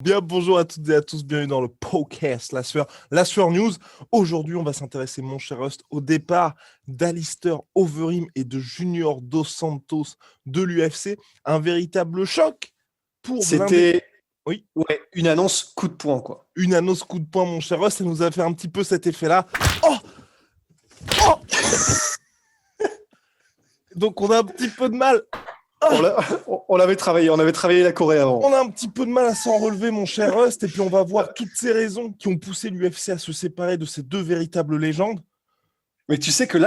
Bien, bonjour à toutes et à tous, bienvenue dans le podcast La Sueur News. Aujourd'hui, on va s'intéresser, mon cher Rust, au départ d'Alistair Overeem et de Junior Dos Santos de l'UFC. Un véritable choc pour l'un des... C'était Oui, une annonce coup de poing, quoi. une annonce coup de poing, mon cher Rust, ça nous a fait un petit peu cet effet-là. Oh Oh Donc, on a un petit peu de mal. On, l'a- on avait travaillé la Corée avant. On a un petit peu de mal à s'en relever, mon cher Rust, et puis on va voir toutes ces raisons qui ont poussé l'UFC à se séparer de ces deux véritables légendes. Mais tu sais que là,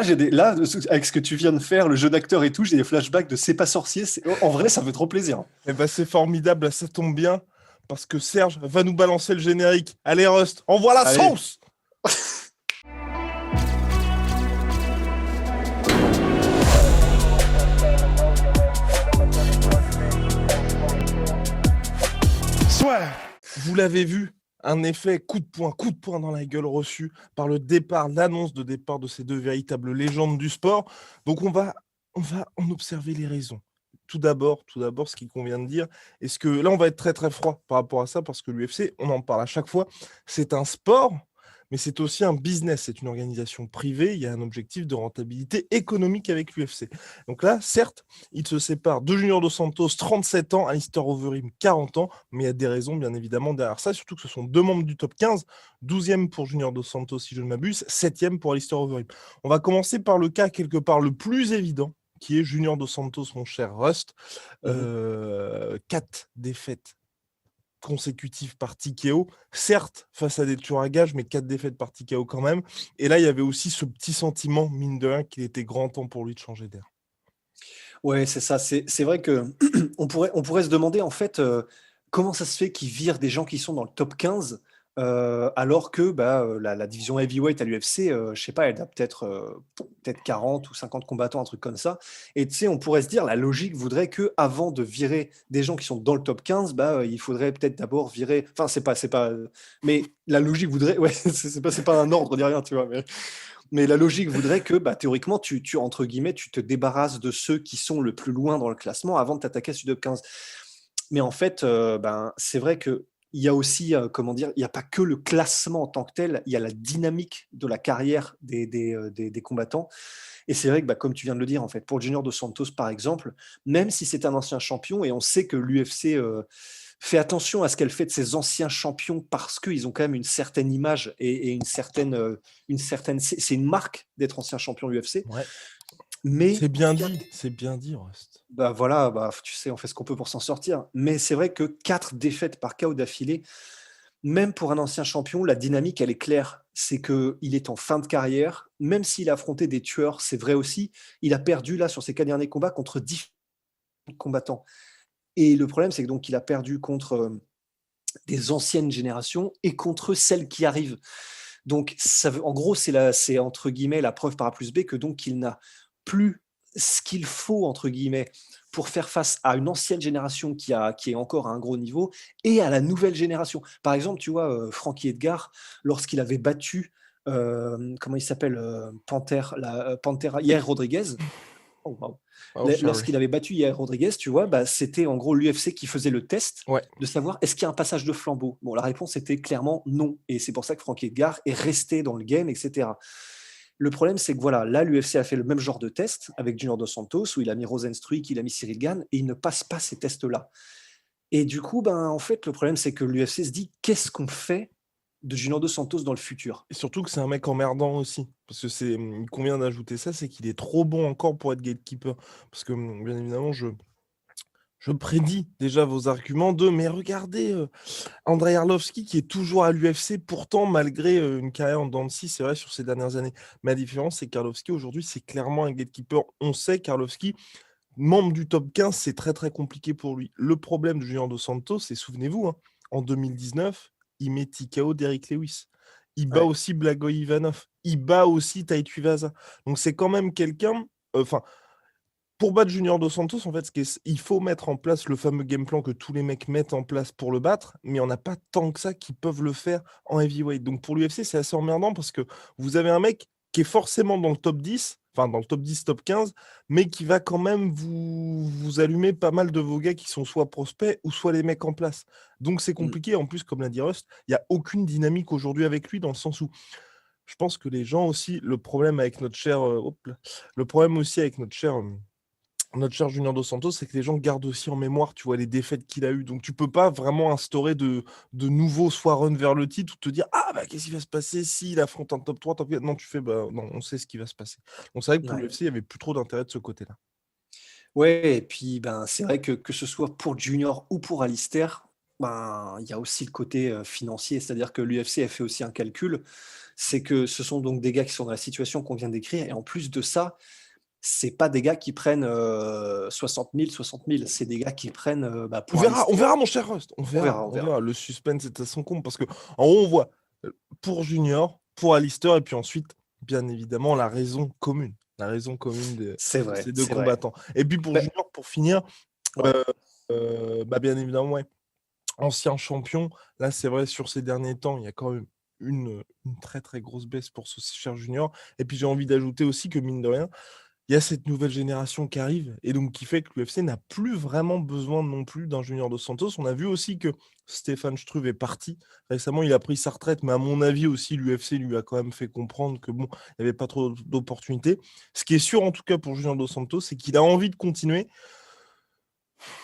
avec ce que tu viens de faire, le jeu d'acteur et tout, j'ai des flashbacks de C'est pas sorcier. En vrai, ça fait trop plaisir. Eh ben, c'est formidable, ça tombe bien, parce que Serge va nous balancer le générique. Allez, Rust, envoie la Allez. sauce. Vous l'avez vu, un effet coup de poing dans la gueule reçu par l'annonce de départ de ces deux véritables légendes du sport. Donc on va en observer les raisons. Tout d'abord, ce qu'il convient de dire, est-ce que là on va être très très froid par rapport à ça, parce que l'UFC, on en parle à chaque fois, c'est un sport, mais c'est aussi un business, c'est une organisation privée, il y a un objectif de rentabilité économique avec l'UFC. Donc là, certes, il se sépare de Junior Dos Santos, 37 ans, Alistair Overeem, 40 ans, mais il y a des raisons bien évidemment derrière ça, surtout que ce sont deux membres du top 15, 12e pour Junior Dos Santos si je ne m'abuse, 7e pour Alistair Overeem. On va commencer par le cas quelque part le plus évident, qui est Junior Dos Santos, mon cher Rust. 4 défaites consécutives par TKO, certes face à des tueurs à gages, mais 4 défaites par TKO quand même. Et là, il y avait aussi ce petit sentiment, mine de rien, qu'il était grand temps pour lui de changer d'air. Ouais, c'est ça. C'est vrai que on pourrait se demander, en fait, comment ça se fait qu'ils virent des gens qui sont dans le top 15, alors que la division heavyweight à l'UFC, je sais pas, elle a peut-être 40 ou 50 combattants, un truc comme ça. Et tu sais, on pourrait se dire, la logique voudrait que avant de virer des gens qui sont dans le top 15, il faudrait peut-être d'abord virer. Enfin, c'est pas. Mais la logique voudrait. Ouais, c'est pas un ordre ni rien, tu vois. Mais la logique voudrait que, théoriquement, entre guillemets, tu te débarrasses de ceux qui sont le plus loin dans le classement avant de t'attaquer à celui de 15. Mais en fait, c'est vrai que il y a aussi, comment dire, il n'y a pas que le classement en tant que tel, il y a la dynamique de la carrière des combattants. Et c'est vrai que, comme tu viens de le dire, en fait, pour le Junior Dos Santos, par exemple, même si c'est un ancien champion, et on sait que l'UFC fait attention à ce qu'elle fait de ses anciens champions parce qu'ils ont quand même une certaine image et c'est une marque d'être ancien champion UFC. Ouais. Mais C'est bien dit, Rust. voilà, tu sais, on fait ce qu'on peut pour s'en sortir. Mais c'est vrai que 4 défaites par KO d'affilée, même pour un ancien champion, la dynamique, elle est claire. C'est qu'il est en fin de carrière, même s'il a affronté des tueurs, c'est vrai aussi. Il a perdu là sur ses 4 derniers combats contre 10 combattants. Et le problème, c'est que donc il a perdu contre des anciennes générations et contre celles qui arrivent. Donc, en gros, c'est entre guillemets la preuve par A plus B que donc il n'a plus ce qu'il faut entre guillemets pour faire face à une ancienne génération qui est encore à un gros niveau et à la nouvelle génération. Par exemple, tu vois, Frankie Edgar, lorsqu'il avait battu, comment il s'appelle, Pantera, Yair Rodriguez. Oh, wow. Oh, sorry. Lorsqu'il avait battu Yair Rodriguez, tu vois, c'était en gros l'UFC qui faisait le test Ouais. de savoir est-ce qu'il y a un passage de flambeau. Bon, la réponse était clairement non. Et c'est pour ça que Frankie Edgar est resté dans le game, etc. Le problème, c'est que voilà, là, l'UFC a fait le même genre de test avec Junior Dos Santos, où il a mis Rosenstruik, il a mis Cyril Gane, et il ne passe pas ces tests-là. Et du coup, en fait, le problème, c'est que l'UFC se dit qu'est-ce qu'on fait de Junior Dos Santos dans le futur. Et surtout que c'est un mec emmerdant aussi. Parce que il convient d'ajouter ça, c'est qu'il est trop bon encore pour être gatekeeper. Parce que, bien évidemment, je prédis déjà vos arguments mais regardez Andrei Arlovski qui est toujours à l'UFC, pourtant malgré une carrière en dents de scie, c'est vrai, sur ces dernières années. Mais la différence, c'est qu'Arlovski, aujourd'hui, c'est clairement un gatekeeper. On sait qu'Arlovski, membre du top 15, c'est très très compliqué pour lui. Le problème de Junior Dos Santos, c'est, souvenez-vous, hein, en 2019, il met TKO d'Eric Lewis. Il bat Ouais. aussi Blagoy Ivanov. Il bat aussi Tai Tuivasa. Donc c'est quand même quelqu'un... Enfin, pour battre Junior Dos Santos, en fait, il faut mettre en place le fameux game plan que tous les mecs mettent en place pour le battre, mais on n'a pas tant que ça qui peuvent le faire en heavyweight. Donc pour l'UFC, c'est assez emmerdant parce que vous avez un mec qui est forcément dans le top 10, enfin dans le top 10, top 15, mais qui va quand même vous allumer pas mal de vos gars qui sont soit prospects ou soit les mecs en place. Donc c'est Mmh. compliqué. En plus, comme l'a dit Rust, il n'y a aucune dynamique aujourd'hui avec lui dans le sens où je pense que les gens aussi, le problème avec notre cher, hop là, le problème aussi avec notre cher Junior Dos Santos, c'est que les gens gardent aussi en mémoire, tu vois, les défaites qu'il a eues. Donc tu peux pas vraiment instaurer de nouveaux soit run vers le titre ou te dire ah bah qu'est-ce qui va se passer s'il affronte un top 3, top 4. Non, tu fais bah non, on sait ce qui va se passer. Donc c'est vrai que pour Ouais. l'UFC, il y avait plus trop d'intérêt de ce côté-là. Ouais et puis, ben, c'est vrai que ce soit pour Junior ou pour Alistair, ben, il y a aussi le côté, financier. C'est-à-dire que l'UFC a fait aussi un calcul. C'est que ce sont donc des gars qui sont dans la situation qu'on vient décrire et en plus de ça, c'est pas des gars qui prennent, 60 000. C'est des gars qui prennent, bah, pour On Alistair verra mon cher Rust, on verra, on on verra. verra. Le suspense est à son comble parce que en haut, on voit pour Junior, pour Alistair et puis ensuite, bien évidemment, la raison commune de ces deux C'est vrai. combattants. Et puis pour Bah, Junior, pour finir, ouais. Heu bah, bien évidemment, ouais, ancien champion. Là, c'est vrai, sur ces derniers temps, il y a quand même une très, très grosse baisse pour ce cher Junior et puis j'ai envie d'ajouter aussi que mine de rien, il y a cette nouvelle génération qui arrive et donc qui fait que l'UFC n'a plus vraiment besoin non plus d'un Junior Dos Santos. On a vu aussi que Stefan Struve est parti. Récemment, il a pris sa retraite, mais à mon avis aussi, l'UFC lui a quand même fait comprendre que bon, il y avait pas trop d'opportunités. Ce qui est sûr, en tout cas, pour Junior Dos Santos, c'est qu'il a envie de continuer.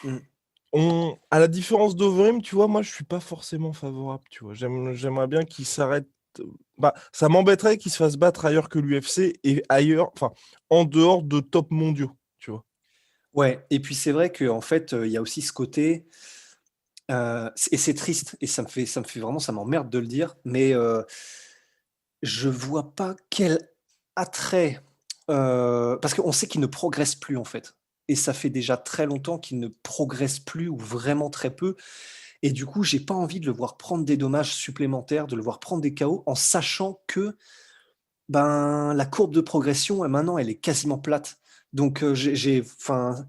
Mmh. À la différence d'Overim, tu vois, moi, je suis pas forcément favorable, tu vois? J'aimerais bien qu'il s'arrête, bah, ça m'embêterait qu'il se fasse battre ailleurs que l'UFC et ailleurs, enfin, en dehors de top mondiaux, tu vois? Ouais et puis c'est vrai qu'en fait, il y a aussi ce côté, et c'est triste et ça me fait vraiment ça m'emmerde de le dire, mais je vois pas quel attrait, parce qu'on sait qu'il ne progresse plus, en fait et ça fait déjà très longtemps qu'il ne progresse plus ou vraiment très peu et du coup, j'ai pas envie de le voir prendre des dommages supplémentaires, de le voir prendre des KO en sachant que, ben, la courbe de progression, maintenant, elle est quasiment plate. Donc j'ai enfin,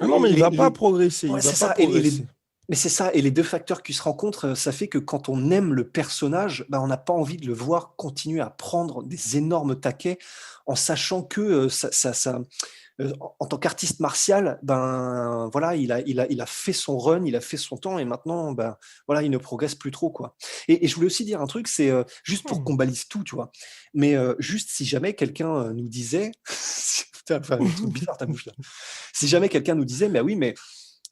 Ah non, mais les il ouais, va c'est pas ça et les progresser. mais c'est ça et les 2 facteurs qui se rencontrent, ça fait que quand on aime le personnage, bah, on n'a pas envie de le voir continuer à prendre des énormes taquets en sachant que, en tant qu'artiste martial, ben, voilà, il a fait son run, il a fait son temps et maintenant, ben, voilà, il ne progresse plus trop, quoi. Et je voulais aussi dire un truc, c'est, juste pour Mmh. qu'on balise tout, tu vois? Mais, juste si jamais quelqu'un, nous disait putain, enfin, des trucs bizarres ta bouche là. Si jamais quelqu'un nous disait: «Mais oui, mais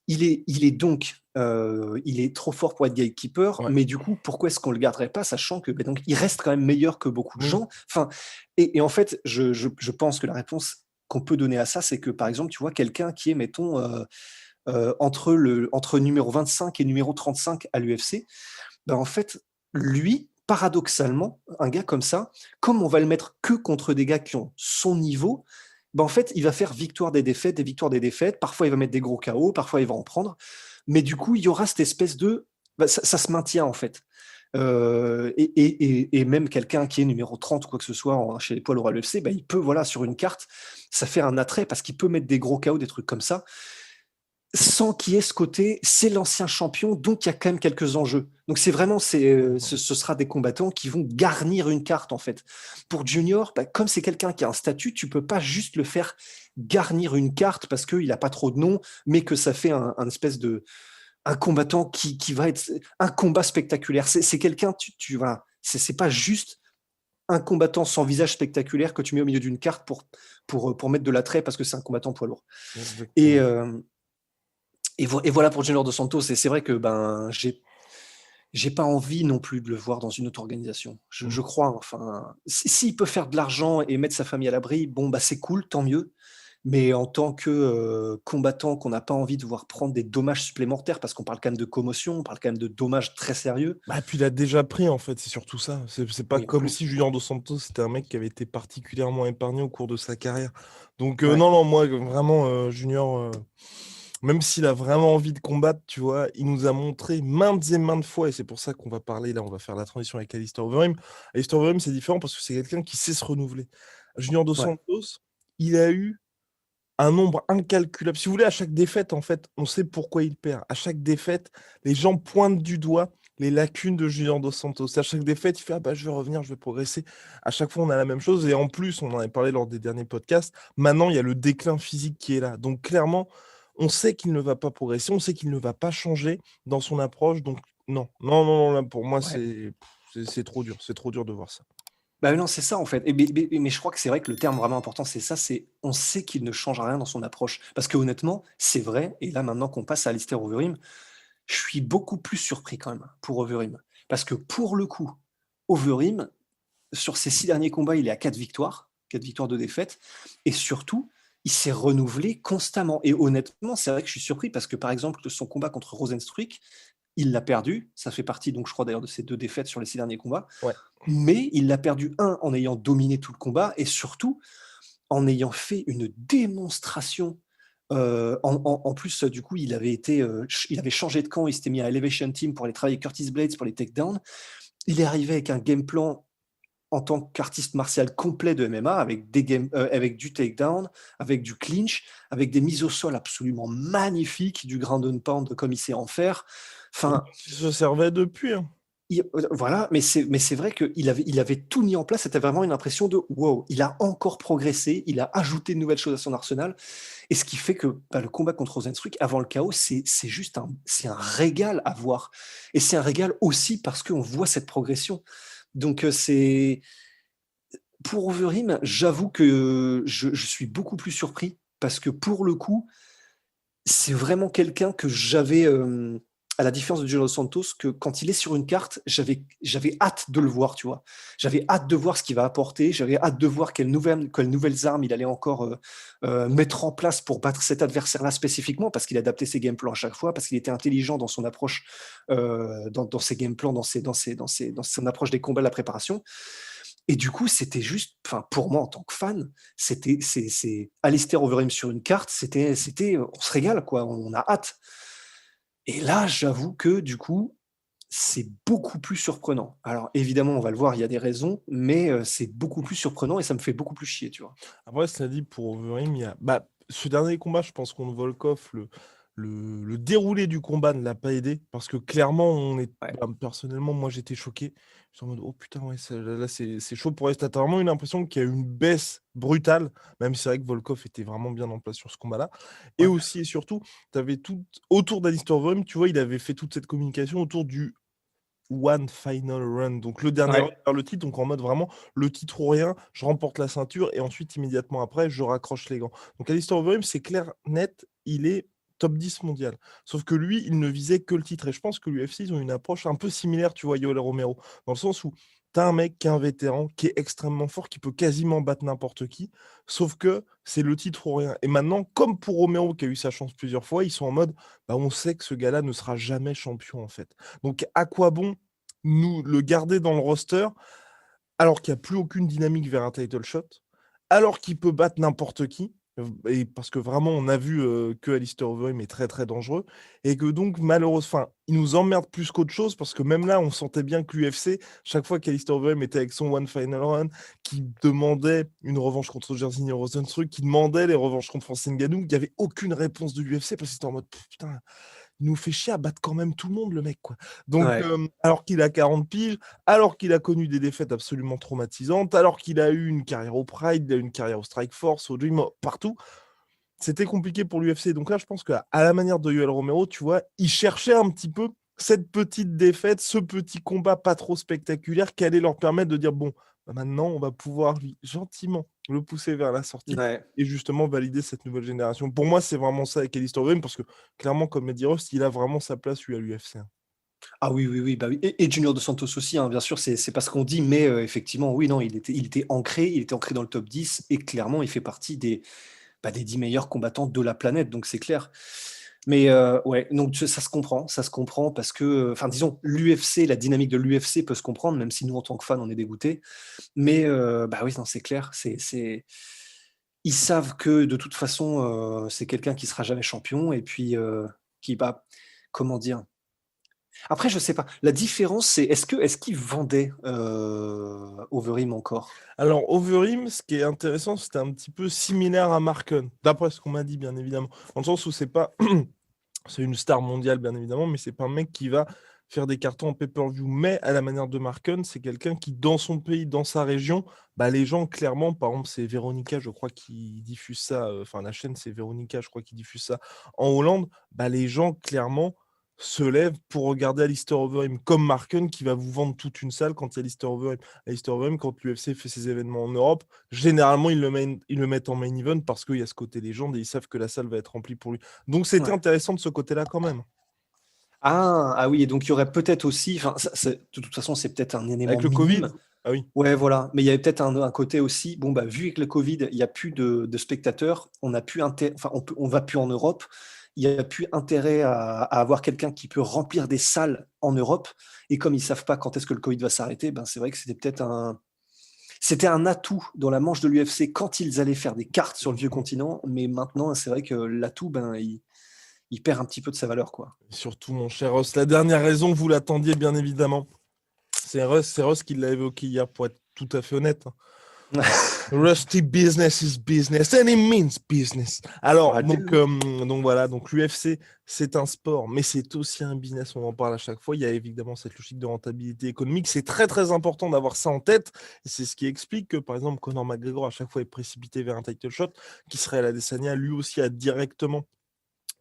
il est donc, il est trop fort pour être gatekeeper, Ouais. mais du coup, pourquoi est-ce qu'on le garderait pas?» sachant que, beh, donc il reste quand même meilleur que beaucoup de Mmh. gens. Enfin et en fait, je pense que la réponse qu'on peut donner à ça, c'est que, par exemple, tu vois, quelqu'un qui est, mettons, entre numéro 25 et numéro 35 à l'UFC, bah, en fait, lui, paradoxalement, un gars comme ça, comme on va le mettre que contre des gars qui ont son niveau, bah, en fait, il va faire victoire des défaites, des victoires des défaites. Parfois, il va mettre des gros KO, parfois, il va en prendre. Mais du coup, il y aura cette espèce de bah, ça se maintient, en fait. Et même quelqu'un qui est numéro 30 ou quoi que ce soit chez les poids lourds à l'UFC, bah, il peut, voilà, sur une carte, ça fait un attrait parce qu'il peut mettre des gros KO, des trucs comme ça sans qu'il y ait ce côté, c'est l'ancien champion, donc il y a quand même quelques enjeux. Donc c'est vraiment, ce sera des combattants qui vont garnir une carte en fait. Pour Junior, bah, comme c'est quelqu'un qui a un statut, tu peux pas juste le faire garnir une carte parce qu'il a pas trop de nom, mais que ça fait un espèce de un combattant qui va être un combat spectaculaire. C'est quelqu'un, voilà, c'est pas juste un combattant sans visage spectaculaire que tu mets au milieu d'une carte pour mettre de l'attrait parce que c'est un combattant poids lourd. Et, Exactement. euh, et voilà pour Junior Dos Santos. Et c'est vrai que ben j'ai pas envie non plus de le voir dans une autre organisation. Mmh. Je crois, enfin, s'il peut faire de l'argent et mettre sa famille à l'abri, bon bah c'est cool, tant mieux. Mais en tant que combattant qu'on n'a pas envie de voir prendre des dommages supplémentaires, parce qu'on parle quand même de commotion, on parle quand même de dommages très sérieux. Bah, puis il a déjà pris, en fait, c'est surtout ça. C'est pas Oui, en comme plus. si Junior Dos Santos, c'était un mec qui avait été particulièrement épargné au cours de sa carrière. Donc, Ouais. non, non, moi, vraiment, Junior, même s'il a vraiment envie de combattre, tu vois, il nous a montré maintes et maintes fois, et c'est pour ça qu'on va parler, là, on va faire la transition avec Alistair Overeem. Alistair Overeem, c'est différent parce que c'est quelqu'un qui sait se renouveler. Junior Dos Ouais. Santos, il a eu un nombre incalculable. Si vous voulez, à chaque défaite, en fait, on sait pourquoi il perd. À chaque défaite, les gens pointent du doigt les lacunes de Junior Dos Santos. À chaque défaite, il fait: «Ah bah, je vais revenir, je vais progresser». À chaque fois, on a la même chose et en plus, on en avait parlé lors des derniers podcasts, maintenant, il y a le déclin physique qui est là. Donc clairement, on sait qu'il ne va pas progresser, on sait qu'il ne va pas changer dans son approche. Donc non, non, non, non, là, pour moi, Ouais. c'est trop dur de voir ça. Bah, non, c'est ça en fait. Mais je crois que c'est vrai que le terme vraiment important, c'est ça, c'est on sait qu'il ne change rien dans son approche. Parce que honnêtement, c'est vrai, et là maintenant qu'on passe à Alistair Overeem, je suis beaucoup plus surpris quand même pour Overeem. Parce que pour le coup, Overeem, sur ses 6 derniers combats, il est à 4 victoires, 2 défaites, et surtout, il s'est renouvelé constamment. Et honnêtement, c'est vrai que je suis surpris parce que par exemple, son combat contre Rozenstruik, il l'a perdu. Ça fait partie, donc je crois d'ailleurs, de ses 2 défaites sur les 6 derniers combats. Ouais. Mais il l'a perdu, un, en ayant dominé tout le combat, et surtout en ayant fait une démonstration. En plus, du coup, il avait changé de camp, il s'était mis à Elevation Team pour aller travailler avec Curtis Blades pour les takedowns. Il est arrivé avec un game plan en tant qu'artiste martial complet de MMA, avec avec du takedown, avec du clinch, avec des mises au sol absolument magnifiques, du ground and pound comme il sait en faire. Et Enfin, dont il se servait depuis, hein. voilà, mais c'est vrai qu'il avait tout mis en place. C'était vraiment une impression de wow, il a encore progressé, il a ajouté de nouvelles choses à son arsenal. Et ce qui fait que bah, le combat contre Rozenstruik avant le chaos, c'est juste c'est un régal à voir. Et c'est un régal aussi parce qu'on voit cette progression. Donc, pour Overeem, j'avoue que je suis beaucoup plus surpris parce que pour le coup, c'est vraiment quelqu'un que j'avais, à la différence de Junior Dos Santos, que quand il est sur une carte, j'avais hâte de le voir, tu vois? J'avais hâte de voir ce qu'il va apporter, j'avais hâte de voir quelles nouvelles armes il allait encore, mettre en place pour battre cet adversaire-là spécifiquement, parce qu'il adaptait ses game plans à chaque fois, parce qu'il était intelligent dans son approche, dans ses game plans, dans son approche des combats, de la préparation. Et du coup, c'était juste, enfin, pour moi en tant que fan, c'est Alistair Overeem sur une carte, on se régale quoi, on a hâte. Et là, j'avoue que du coup, c'est beaucoup plus surprenant. Alors évidemment, on va le voir, il y a des raisons, mais c'est beaucoup plus surprenant et ça me fait beaucoup plus chier, tu vois? Après, cela dit, pour Overeem, il y a bah, ce dernier combat, je pense contre Volkov, le déroulé du combat ne l'a pas aidé parce que clairement, Ouais. bah, personnellement, moi, j'étais choqué. J'étais en mode: «Oh putain, ouais, ça là, c'est chaud pour rester». Tu vraiment eu l'impression qu'il y a eu une baisse brutale, même si c'est vrai que Volkov était vraiment bien en place sur ce combat-là et Ouais. aussi et surtout, tu avais tout autour d'Alistair Overeem, tu vois, il avait fait toute cette communication autour du One final run, donc le dernier run Ouais. vers le titre, donc en mode vraiment le titre ou rien, je remporte la ceinture et ensuite immédiatement après, je raccroche les gants. Donc Alistair Overeem, c'est clair, net, il est top 10 mondial. Sauf que lui, il ne visait que le titre et je pense que l'UFC, ils ont une approche un peu similaire, tu vois, Yoel Romero, dans le sens où tu as un mec qui est un vétéran, qui est extrêmement fort, qui peut quasiment battre n'importe qui, sauf que c'est le titre ou rien. Et maintenant, comme pour Romero qui a eu sa chance plusieurs fois, ils sont en mode, bah, on sait que ce gars-là ne sera jamais champion en fait. Donc à quoi bon nous le garder dans le roster, alors qu'il y a plus aucune dynamique vers un title shot, alors qu'il peut battre n'importe qui, et parce que vraiment on a vu, que Alistair Overeem est très, très dangereux et que donc enfin, il nous emmerde plus qu'autre chose parce que même là, on sentait bien que l'UFC, chaque fois qu'Alistair Overeem était avec son one final run, qui demandait une revanche contre Jairzinho Rozenstruik, qui demandait les revanches contre Francis Ngannou, il y avait aucune réponse de l'UFC parce que c'était en mode: «Putain, il nous fait chier à battre quand même tout le monde le mec, quoi». Donc Ouais. alors qu'il a 40 piges, alors qu'il a connu des défaites absolument traumatisantes, alors qu'il a eu une carrière au Pride, il a eu une carrière au Strikeforce, au Dream, partout, c'était compliqué pour l'UFC. Donc là, je pense qu'à la manière de Yoel Romero, tu vois, il cherchait un petit peu cette petite défaite, ce petit combat pas trop spectaculaire qui allait leur permettre de dire: «Bon, bah, maintenant, on va pouvoir gentiment le pousser vers la sortie Ouais. et justement valider cette nouvelle génération». Pour moi, c'est vraiment ça avec Alistair Overeem parce que clairement, comme Eddie Ross, il a vraiment sa place, lui, à l'UFC, hein. Ah oui, oui, oui, bah oui, et Junior Dos Santos aussi, hein, bien sûr, c'est pas ce qu'on dit, mais effectivement, oui, non, il était ancré dans le top 10 et clairement, il fait partie des 10 meilleurs combattants de la planète, donc c'est clair. Mais ouais, donc ça se comprend parce que, enfin, disons, l'UFC, la dynamique de l'UFC peut se comprendre, même si nous, en tant que fans, on est dégoûtés. Mais bah oui, non, c'est clair, ils savent que de toute façon, c'est quelqu'un qui sera jamais champion et puis, qui va, comment dire? Après, je sais pas. La différence, c'est est-ce qu'ils vendaient, Overeem encore? Alors Overeem, ce qui est intéressant, c'était un petit peu similaire à Mark Hunt, d'après ce qu'on m'a dit, bien évidemment. Dans le sens où c'est pas c'est une star mondiale, bien évidemment, mais c'est pas un mec qui va faire des cartons en pay-per-view, mais à la manière de Mark Hunt, c'est quelqu'un qui, dans son pays, dans sa région, bah, les gens, clairement, par exemple, c'est Véronica, je crois, qui diffuse ça, enfin, la chaîne, c'est Véronica, je crois, qui diffuse ça en Hollande, bah, les gens, clairement, se lèvent pour regarder Alistair Overeem, comme Mark Hunt qui va vous vendre toute une salle quand il y a Alistair Overeem. Alistair Overeem, quand l'UFC fait ses événements en Europe, généralement, ils le mettent en main event parce qu'il y a ce côté légende et ils savent que la salle va être remplie pour lui. Donc, c'était Ouais. intéressant de ce côté-là quand même. Ah oui, et donc il y aurait peut-être aussi, enfin, de toute façon, c'est peut-être un élément Avec le Covid? minime. Ah oui. Ouais, voilà, mais il y avait peut-être un côté aussi, bon, bah, vu avec le Covid, il y a plus de spectateurs, on a plus enfin, on va plus en Europe, il y a plus intérêt à avoir quelqu'un qui peut remplir des salles en Europe, et comme ils savent pas quand est-ce que le Covid va s'arrêter, ben, c'est vrai que c'était un atout dans la manche de l'UFC quand ils allaient faire des cartes sur le vieux continent, mais maintenant, c'est vrai que l'atout, ben, il perd un petit peu de sa valeur, quoi. Et surtout, mon cher Ross, la dernière raison, vous l'attendiez bien évidemment. C'est Russ qui l'a évoqué hier, pour être tout à fait honnête. Rusty business is business and it means business. Alors, Ouais, donc voilà, donc l'UFC, c'est un sport, mais c'est aussi un business, on en parle à chaque fois. Il y a évidemment cette logique de rentabilité économique. C'est très très important d'avoir ça en tête. Et c'est ce qui explique que, par exemple, Conor McGregor, à chaque fois, est précipité vers un title shot, qui serait à la Adesanya, lui aussi a directement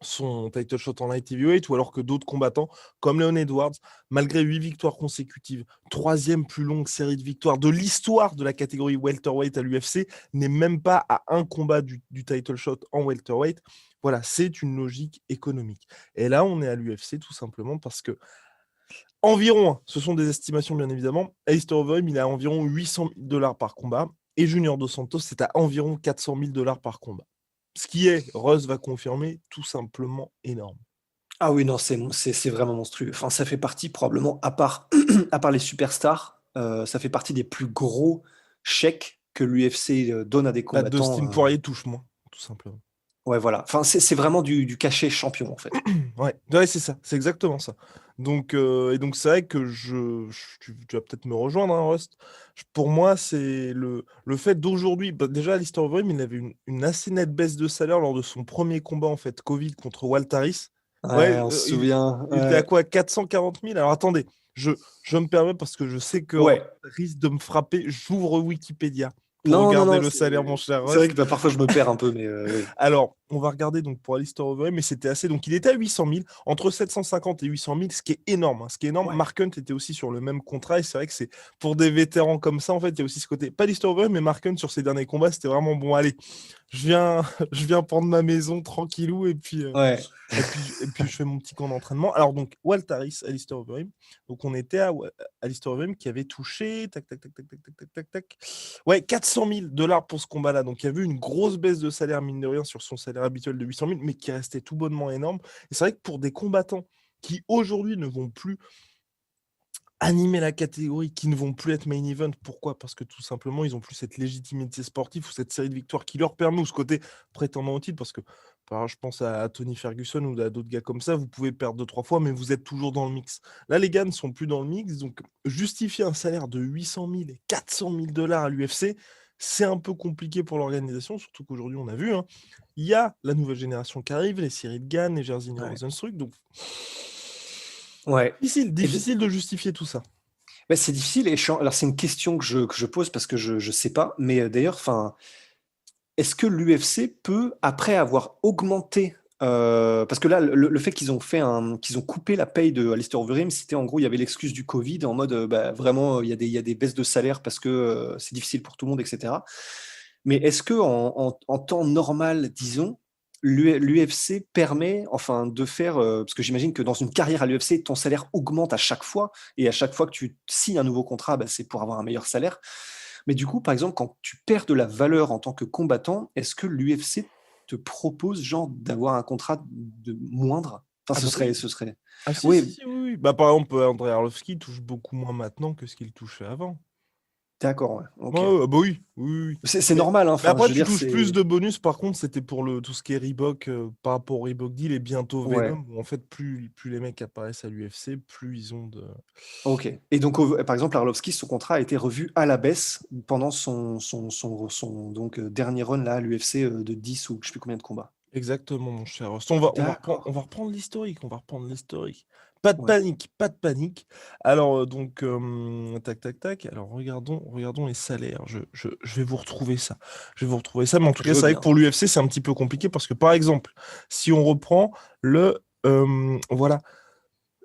son title shot en light heavyweight, ou alors que d'autres combattants, comme Leon Edwards, malgré 8 victoires consécutives, troisième plus longue série de victoires de l'histoire de la catégorie welterweight à l'UFC, n'est même pas à un combat du title shot en welterweight. Voilà, c'est une logique économique. Et là, on est à l'UFC tout simplement parce que environ, ce sont des estimations bien évidemment, Alistair Overeem, il a environ 800 000 $ par combat, et Junior Dos Santos, c'est à environ 400 000 $ par combat. Ce qui est, Russ va confirmer, tout simplement énorme. Ah oui, non, c'est vraiment monstrueux. Enfin, ça fait partie probablement, à part à part les superstars, ça fait partie des plus gros chèques que l'UFC, donne à des Bah, combattants, Dustin Poirier touche moins, tout simplement. ouais, voilà. Enfin, c'est vraiment du cachet champion, en fait. Ouais, c'est ça, c'est exactement ça. Donc, et donc c'est vrai que tu vas peut-être me rejoindre, hein, Rust. Pour moi, c'est le fait d'aujourd'hui. Bah, déjà, Alistair Overeem, il avait une assez nette baisse de salaire lors de son premier combat en fait Covid contre Waltaris. Ouais, Ouais, on se souvient, il était à ouais. quoi? 440 000. Alors attendez, je me permets parce que je sais que Rust Ouais. risque de me frapper. J'ouvre Wikipédia pour Non, non, regarder non, le salaire, mon cher c'est vrai Rust. que, bah, parfois je me perds un peu, mais oui. Alors, on va regarder donc pour Alistair Overeem, mais c'était assez. Donc, il était à 800 000, entre 750 et 800 000, ce qui est énorme, hein, ce qui est énorme. Ouais. Mark Hunt était aussi sur le même contrat, et c'est vrai que c'est pour des vétérans comme ça, en fait, il y a aussi ce côté. Pas Alistair Overeem, mais Mark Hunt sur ses derniers combats, c'était vraiment bon. Allez, je viens, je viens prendre ma maison tranquillou, Ouais. et puis je fais mon petit camp d'entraînement. Alors, donc, Waltaris, Alistair Overeem. Donc, on était à Alistair Overeem qui avait touché, tac, tac, tac, tac, tac, tac, tac, tac, tac. Ouais, 400 000 $ pour ce combat-là. Donc, il y a eu une grosse baisse de salaire, mine de rien, sur son salaire habituel de 800 000, mais qui restait tout bonnement énorme. Et c'est vrai que pour des combattants qui aujourd'hui ne vont plus animer la catégorie, qui ne vont plus être main event, pourquoi? Parce que tout simplement, ils ont plus cette légitimité sportive ou cette série de victoires qui leur permet, ou ce côté prétendant au titre, parce que je pense à Tony Ferguson ou à d'autres gars comme ça, vous pouvez perdre 2-3 fois, mais vous êtes toujours dans le mix. Là, les gars ne sont plus dans le mix, donc justifier un salaire de 800 000 et 400 000 $ à l'UFC, c'est un peu compliqué pour l'organisation, surtout qu'aujourd'hui, on a vu, hein, il y a la nouvelle génération qui arrive, les Cyril Gane, les Jairzinho Ouais. Rozenstruik, donc Ouais. Et difficile de justifier tout ça. bah, c'est difficile et alors c'est une question que je pose parce que je sais pas, mais d'ailleurs, enfin, est-ce que l'UFC peut, après avoir augmenté, parce que là, le fait qu'ils ont coupé la paye de Alistair Overeem, c'était en gros, il y avait l'excuse du Covid en mode, bah, vraiment, il y a des baisses de salaire parce que, c'est difficile pour tout le monde, et cetera. Mais est-ce qu'en temps normal, disons, l'UFC permet, enfin, de faire, parce que j'imagine que dans une carrière à l'UFC, ton salaire augmente à chaque fois et à chaque fois que tu signes un nouveau contrat, bah, c'est pour avoir un meilleur salaire. Mais du coup, par exemple, quand tu perds de la valeur en tant que combattant, est-ce que l'UFC te propose genre d'avoir un contrat de moindre? Enfin, Ah ce bah serait oui. ce serait Ah si, si, oui, si, oui, oui. Bah, par exemple, Andrei Arlovski touche beaucoup moins maintenant que ce qu'il touchait avant. d'accord, ouais, Ouais, OK. ouais, bah oui, oui, oui. C'est Mais, normal, hein, mais enfin, je après, veux tu dire, touches plus c'est de bonus. Par contre, c'était pour tout ce qui est Reebok, par rapport au Reebok Deal et bientôt ouais, Venom, où en fait, plus les mecs apparaissent à l'UFC, plus ils ont de. OK. Et donc, par exemple, Arlovski, son contrat a été revu à la baisse pendant son donc dernier run là à l'UFC, de 10 ou je sais plus combien de combats. Exactement, mon cher Host. On va D'accord. reprendre l'historique. On va reprendre l'historique. Pas de Ouais, panique, pas de panique. Alors, tac, tac, tac. Alors, regardons les salaires. Je vais vous retrouver ça. Je vais vous retrouver ça. Mais en tout je cas, veux c'est vrai que bien. pour l'UFC, c'est un petit peu compliqué parce que, par exemple, si on reprend voilà,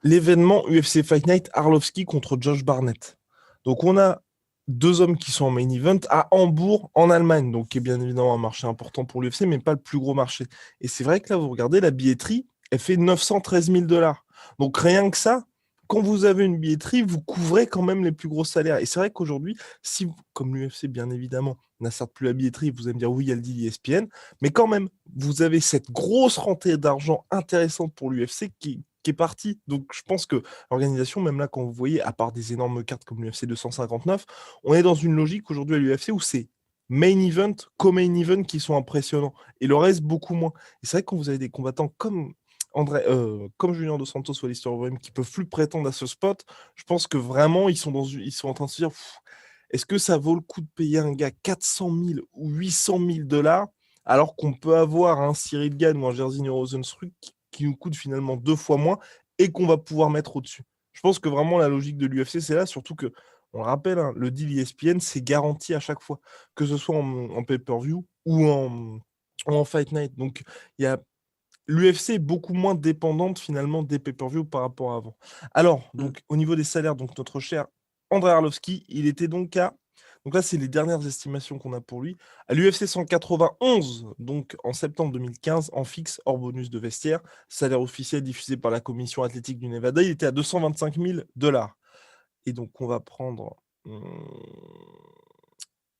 l'événement UFC Fight Night Arlovski contre Josh Barnett. Donc, on a deux hommes qui sont en main event à Hambourg, en Allemagne. Donc, qui est bien évidemment un marché important pour l'UFC, mais pas le plus gros marché. Et c'est vrai que là, vous regardez, la billetterie, elle fait 913 000 dollars. Donc, rien que ça, quand vous avez une billetterie, vous couvrez quand même les plus gros salaires. Et c'est vrai qu'aujourd'hui, si, comme l'UFC, bien évidemment, n'a certes plus la billetterie, vous allez me dire oui, il y a le deal ESPN, mais quand même, vous avez cette grosse rentrée d'argent intéressante pour l'UFC qui est partie. Donc, je pense que l'organisation, même là, quand vous voyez, à part des énormes cartes comme l'UFC 259, on est dans une logique aujourd'hui à l'UFC où c'est main event, co-main event qui sont impressionnants. Et le reste, beaucoup moins. Et c'est vrai que quand vous avez des combattants comme Junior Dos Santos ou Alistair Overeem qui peuvent plus prétendre à ce spot, je pense que vraiment, ils sont en train de se dire, est-ce que ça vaut le coup de payer un gars 400 000 ou 800 000 dollars alors qu'on peut avoir un Cyril Gane ou un Jairzinho Rozenstruik qui nous coûte finalement deux fois moins et qu'on va pouvoir mettre au-dessus. Je pense que vraiment la logique de l'UFC, c'est là, surtout que, on le rappelle, hein, le deal ESPN, c'est garanti à chaque fois, que ce soit en pay-per-view ou en Fight Night. Donc, il y a l'UFC est beaucoup moins dépendante finalement des pay-per-view par rapport à avant. Alors, Mm. donc au niveau des salaires, donc notre cher Andrei Arlovski, il était donc à. Donc là, c'est les dernières estimations qu'on a pour lui. À l'UFC 191, donc en septembre 2015, en fixe, hors bonus de vestiaire, salaire officiel diffusé par la commission athlétique du Nevada, il était à 225 000 dollars. Et donc, on va prendre.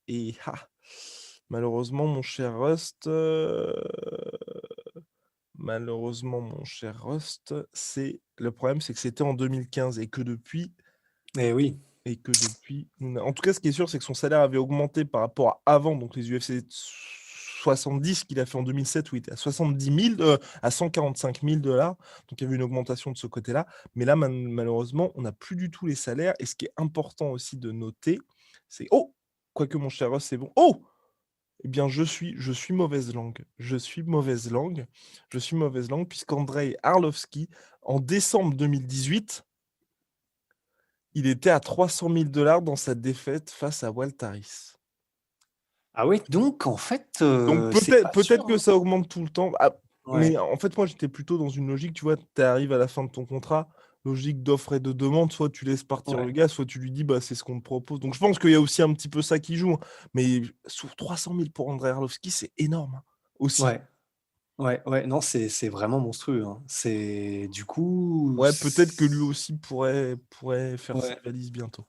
Et malheureusement, mon cher Rust, c'est le problème, c'est que c'était en 2015 Eh oui. et que depuis, en tout cas, ce qui est sûr, c'est que son salaire avait augmenté par rapport à avant, donc les UFC 70 qu'il a fait en 2007, où il était à 70 000, à 145 000 dollars. Donc il y avait une augmentation de ce côté-là. Mais là, malheureusement, on n'a plus du tout les salaires. Et ce qui est important aussi de noter, c'est oh, quoique mon cher Ross, c'est bon. Oh, eh bien, je suis mauvaise langue. Je suis mauvaise langue. Je suis mauvaise langue, puisqu'Andrei Arlovski, en décembre 2018, il était à 300 000 dollars dans sa défaite face à Waltaris. Ah ouais, donc en fait, Donc c'est pas peut-être sûr, que hein. ça augmente tout le temps. Ah, Ouais, mais en fait, moi, j'étais plutôt dans une logique, tu vois, tu arrives à la fin de ton contrat, logique d'offre et de demande, soit tu laisses partir le ouais, gars, soit tu lui dis, bah, c'est ce qu'on te propose. Donc je pense qu'il y a aussi un petit peu ça qui joue, hein. Mais sur 300 000 pour Andrei Arlovski, c'est énorme, hein, aussi. ouais, ouais, ouais, non, c'est vraiment monstrueux, hein. C'est du coup, Ouais, peut-être que lui aussi pourrait faire ses ouais, valises bientôt.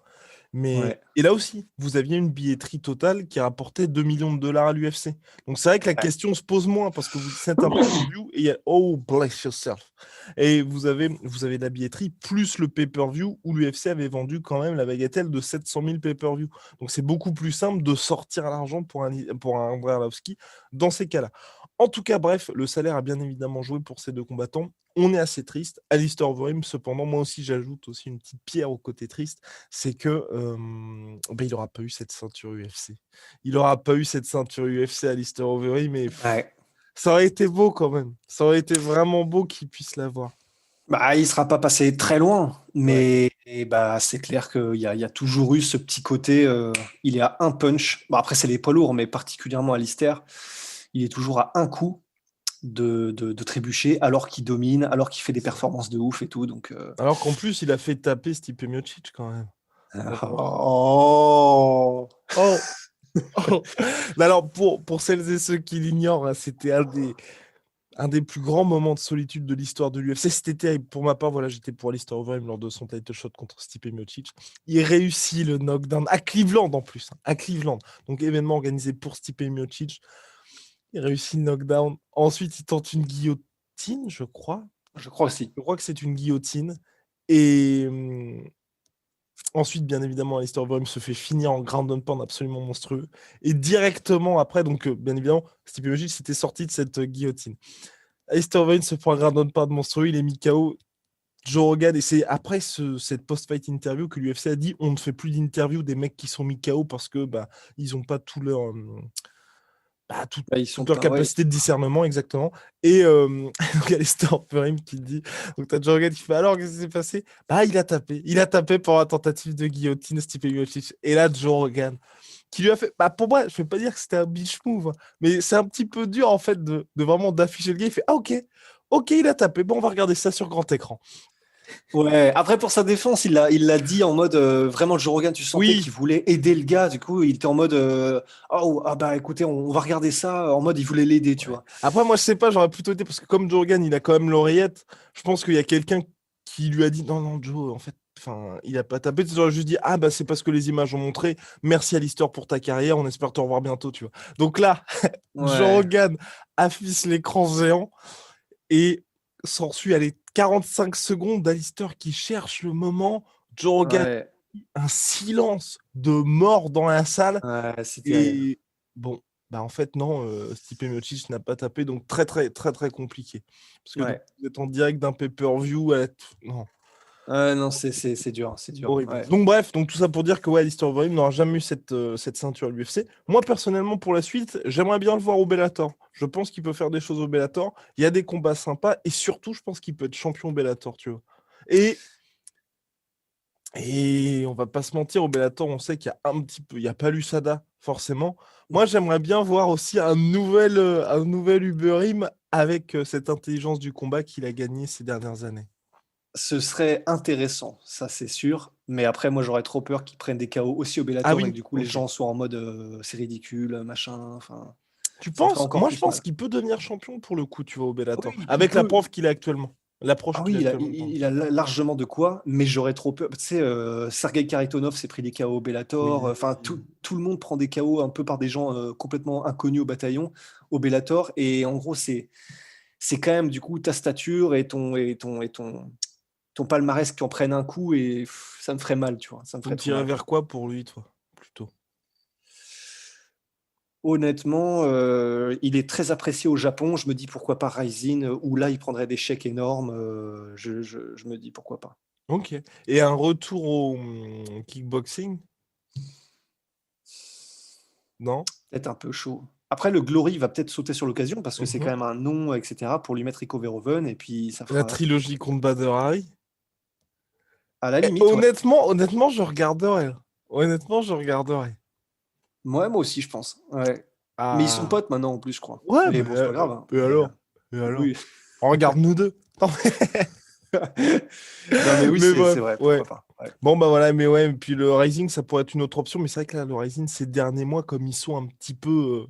Mais ouais, et là aussi, vous aviez une billetterie totale qui rapportait 2 millions de dollars à l'UFC. Donc c'est vrai que la ouais. question se pose moins parce que vous c'est un pay-per-view et il y a oh bless yourself. Et vous avez la billetterie plus le pay-per-view où l'UFC avait vendu quand même la bagatelle de 700 000 pay-per-view. Donc c'est beaucoup plus simple de sortir l'argent pour un Andrei Arlovski dans ces cas-là. En tout cas, bref, le salaire a bien évidemment joué pour ces deux combattants. On est assez triste. Alistair Overeem, cependant, moi aussi, j'ajoute aussi une petite pierre au côté triste, c'est que il n'aura pas eu cette ceinture UFC. Il n'aura pas eu cette ceinture UFC, Alistair Overeem, mais Ouais. ça aurait été beau quand même. Ça aurait été vraiment beau qu'il puisse l'avoir. Bah, il sera pas passé très loin, Ouais. mais et bah, c'est clair qu'il y a toujours eu ce petit côté, il est à un punch. Bon, après, c'est les poids lourds, mais particulièrement Alistair, il est toujours à un coup de trébucher alors qu'il domine, alors qu'il fait des performances de ouf et tout. Donc, Alors qu'en plus, il a fait taper Stipe Miocic quand même. Oh. oh, Oh. Mais alors, pour celles et ceux qui l'ignorent, hein, c'était un des plus grands moments de solitude de l'histoire de l'UFC. C'était terrible. Pour ma part, voilà, j'étais pour Alistair Overeem lors de son title shot contre Stipe Miocic. Il réussit le knockdown à Cleveland en plus, hein, à Cleveland. Donc événement organisé pour Stipe Miocic. Il réussit le knockdown. Ensuite, il tente une guillotine, je crois. je crois aussi. Je crois que c'est une guillotine. Et ensuite, bien évidemment, Alistair Overeem se fait finir en ground and pound absolument monstrueux. Et directement après, donc bien évidemment, Stipe Miocic s'était sorti de cette guillotine. Alistair Overeem se prend un ground and pound monstrueux, il est mis KO. Joe Rogan, et c'est après cette post-fight interview que l'UFC a dit on ne fait plus d'interview des mecs qui sont mis KO parce que bah, ils n'ont pas bah, Bah, ils sont toute leur pas, ouais. capacité de discernement, exactement. Et donc, il y a Alistair Overeem qui dit, donc tu as Joe Rogan qui fait, alors, qu'est-ce qui s'est passé? Bah, il a tapé pour la tentative de guillotine Stipe Miocic. Et là, Joe Rogan, qui lui a fait, bah, pour moi, je vais pas dire que c'était un bitch move, hein, mais c'est un petit peu dur, en fait, de vraiment d'afficher le gars. Il fait, ah, ok, il a tapé, bon, on va regarder ça sur grand écran. Ouais, après pour sa défense, il l'a dit en mode vraiment Joe Rogan, tu sentais Oui, qu'il voulait aider le gars, du coup il était en mode oh ah bah écoutez, on va regarder ça en mode il voulait l'aider, tu ouais. vois. Après, moi, je sais pas, j'aurais plutôt été, parce que comme Joe Rogan, il a quand même l'oreillette, je pense qu'il y a quelqu'un qui lui a dit, non, non, Joe, en fait, enfin, il a pas tapé, tu aurais juste dit, ah, bah, c'est parce que les images ont montré, merci Alistair pour ta carrière, on espère te revoir bientôt, tu vois. Donc là, Joe Ouais, Rogan affiche l'écran géant, et s'ensuit, allez, 45 secondes d'Alistair qui cherche le moment, Joe Rogan, ouais, un silence de mort dans la salle. ouais, c'est terrible. Et bon, bah en fait, non, Stipe Miocic n'a pas tapé, donc très, très, très, très compliqué. Parce que donc, Ouais. vous êtes en direct d'un pay-per-view, non, Ouais, non, c'est dur, c'est dur. horrible. Ouais. Donc bref, donc tout ça pour dire que ouais, Alistair Overeem n'aura jamais eu cette ceinture à l'UFC. Moi, personnellement, pour la suite, j'aimerais bien le voir au Bellator. Je pense qu'il peut faire des choses au Bellator. Il y a des combats sympas, et surtout, je pense qu'il peut être champion au Bellator, tu vois. Et Et on va pas se mentir, au Bellator, on sait qu'il y a un petit peu, il y a pas l'USADA, forcément. Moi, j'aimerais bien voir aussi un nouvel Uberim avec cette intelligence du combat qu'il a gagné ces dernières années. Ce serait intéressant, ça c'est sûr. Mais après, moi j'aurais trop peur qu'ils prennent des KO aussi au Ah Bellator et que oui, du coup les ok. gens soient en mode c'est ridicule, machin. Enfin, Tu ça me ferait penses? encore Moi, je plus pense mal. qu'il peut devenir champion pour le coup, tu vois, au Oui, Bellator. il Avec la peut. prof qu'il a actuellement. L'approche Ah qu'il oui, a il a, actuellement, pardon. il a largement de quoi, mais j'aurais trop peur. Tu sais, Sergei Kharitonov s'est pris des KO au Bellator. Oui. Enfin, tout le monde prend des KO un peu par des gens complètement inconnus au bataillon, au Bellator. Et en gros, c'est quand même du coup ta stature et ton palmarès qui en prennent un coup et ça me ferait mal, tu vois. Ça me ferait Donc, tu trop irais mal. vers quoi pour lui, toi, plutôt? Honnêtement, il est très apprécié au Japon. Je me dis pourquoi pas Rising, où là il prendrait des chèques énormes. Je me dis pourquoi pas. Ok. Et un retour au kickboxing? Non? Peut-être un peu chaud. Après, le Glory va peut-être sauter sur l'occasion parce que c'est quand Mhm. même un nom, etc. pour lui mettre Rico Verhoeven et puis ça La fera trilogie contre Badr Hari? à la Eh, limite, ouais. honnêtement, je regarderais. Honnêtement, je regarderais. Moi aussi, je pense. Ouais. Mais ils sont Ah. potes maintenant en plus, je crois. Ouais, Mais bon, c'est pas grave, hein. et Mais, alors? Et alors? oui. On regarde nous deux. Non, Non, mais oui, mais c'est bref, vrai, ouais. pourquoi pas. Ouais. Bon, bah voilà, mais ouais, et puis le Rising, ça pourrait être une autre option. Mais c'est vrai que là, le Rising, ces derniers mois, comme ils sont un petit peu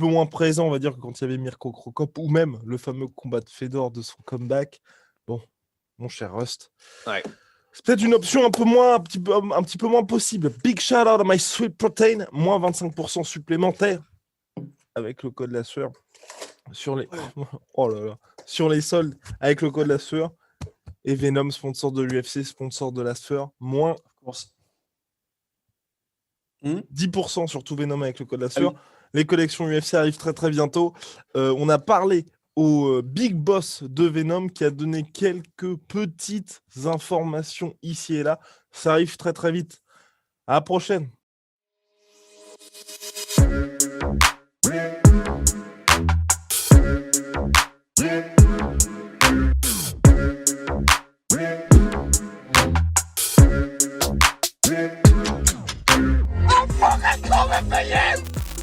moins présents, on va dire, que quand il y avait Mirko Cro Cop, ou même le fameux combat de Fedor de son comeback. Bon, mon cher Rust. Ouais. C'est peut-être une option un petit peu moins possible. Big shout out à My Sweet Protein, moins 25% supplémentaire avec le code la sueur sur les oh là là, sur les soldes avec le code la sueur, et Venom, sponsor de l'UFC, sponsor de la sueur, moins Course. Hmm. 10% sur tout Venom avec le code la Ah sueur. oui. Les collections UFC arrivent très très bientôt. On a parlé au big boss de Venom qui a donné quelques petites informations ici et là. Ça arrive très très vite. À la prochaine.